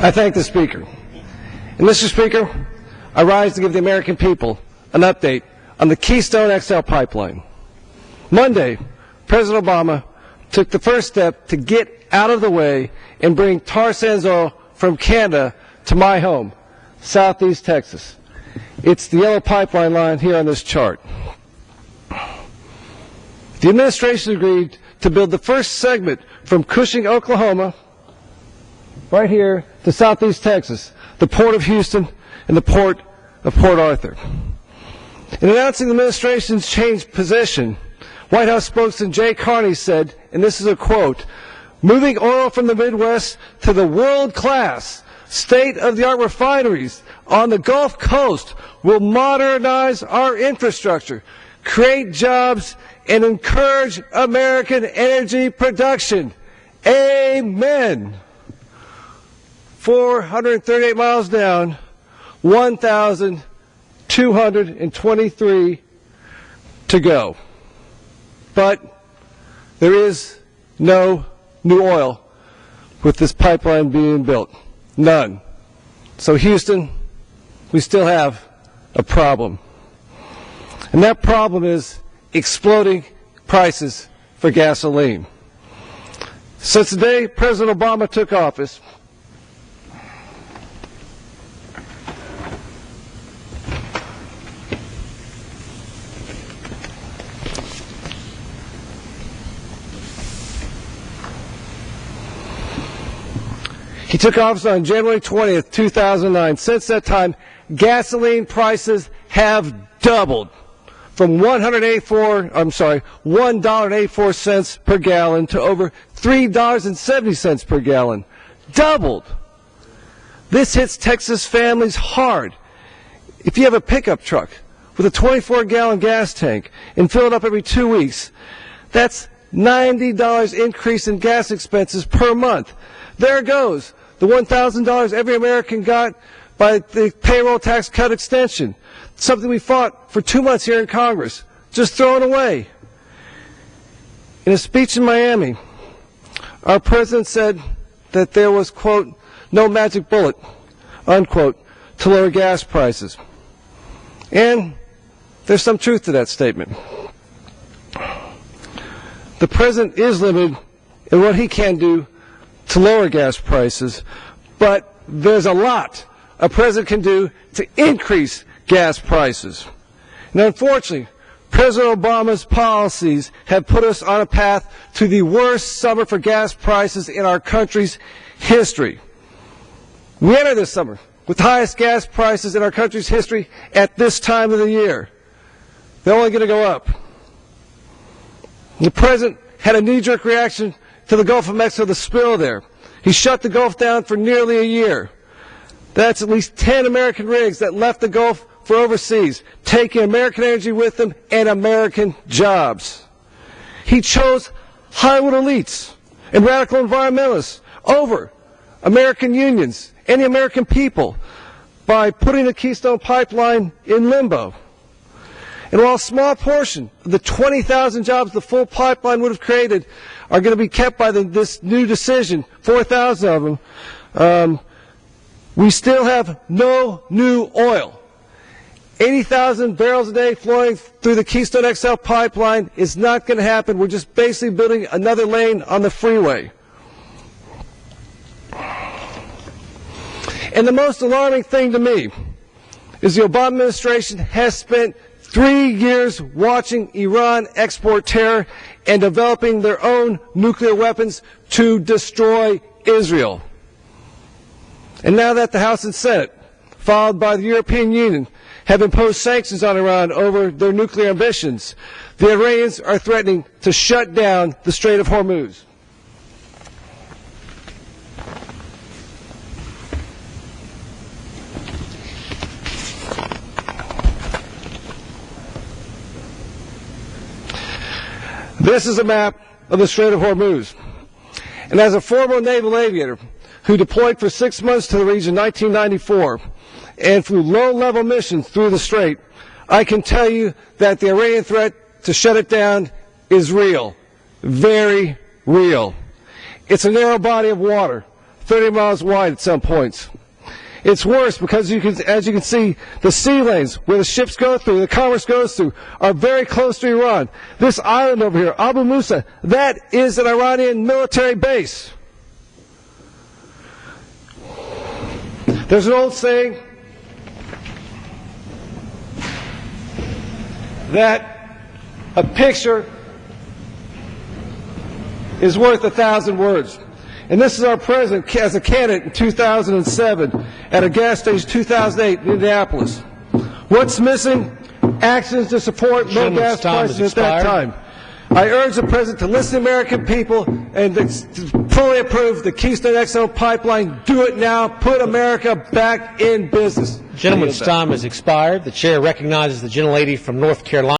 I thank the Speaker. And Mr. Speaker, I rise to give the American people an update on the Keystone XL pipeline. Monday, President Obama took the first step to get out of the way and bring tar sands oil from Canada to my home, Southeast Texas. It's the yellow pipeline line here on this chart. The administration agreed to build the first segment from Cushing, Oklahoma, right here to Southeast Texas, the Port of Houston and the Port of Port Arthur. In announcing the administration's changed position, White House spokesman Jay Carney said, and this is a quote, "Moving oil from the Midwest to the world-class, state-of-the-art refineries on the Gulf Coast will modernize our infrastructure, create jobs, and encourage American energy production." Amen. 438 miles down, 1,223 to go. But there is no new oil with this pipeline being built. None. So Houston, we still have a problem. And that problem is exploding prices for gasoline. Since the day President Obama took office, he took office on January 20th, 2009. Since that time, gasoline prices have doubled from $1.84 per gallon to over $3.70 per gallon. Doubled. This hits Texas families hard. If you have a pickup truck with a 24-gallon gas tank and fill it up every 2 weeks, that's $90 increase in gas expenses per month. There goes the $1,000 every American got by the payroll tax cut extension, something we fought for 2 months here in Congress, just thrown away. In a speech in Miami, our president said that there was, quote, no magic bullet, unquote, to lower gas prices. And there's some truth to that statement. The president is limited in what he can do to lower gas prices, but there's a lot a president can do to increase gas prices. And unfortunately, President Obama's policies have put us on a path to the worst summer for gas prices in our country's history. We enter this summer with the highest gas prices in our country's history at this time of the year. They're only going to go up. The president had a knee-jerk reaction to the Gulf of Mexico, the spill there. He shut the Gulf down for nearly a year. That's at least 10 American rigs that left the Gulf for overseas, taking American energy with them and American jobs. He chose Hollywood elites and radical environmentalists over American unions and the American people by putting the Keystone Pipeline in limbo. And while a small portion of the 20,000 jobs the full pipeline would have created are going to be kept by this new decision, 4,000 of them, we still have no new oil. 80,000 barrels a day flowing through the Keystone XL pipeline is not going to happen. We're just basically building another lane on the freeway. And the most alarming thing to me is the Obama administration has spent 3 years watching Iran export terror and developing their own nuclear weapons to destroy Israel. And now that the House and Senate, followed by the European Union, have imposed sanctions on Iran over their nuclear ambitions, the Iranians are threatening to shut down the Strait of Hormuz. This is a map of the Strait of Hormuz. And as a former naval aviator who deployed for 6 months to the region in 1994 and flew low-level missions through the strait, I can tell you that the Iranian threat to shut it down is real, very real. It's a narrow body of water, 30 miles wide at some points. It's worse because as you can see, the sea lanes where the ships go through, the commerce goes through, are very close to Iran. This island over here, Abu Musa, that is an Iranian military base. There's an old saying that a picture is worth 1,000 words. And this is our president as a candidate in 2007 at a gas station 2008 in Indianapolis. What's missing? Actions to support low gas prices at that time. I urge the president to listen to the American people and to fully approve the Keystone XL pipeline. Do it now. Put America back in business. Gentleman's time has expired. The chair recognizes the gentlelady from North Carolina.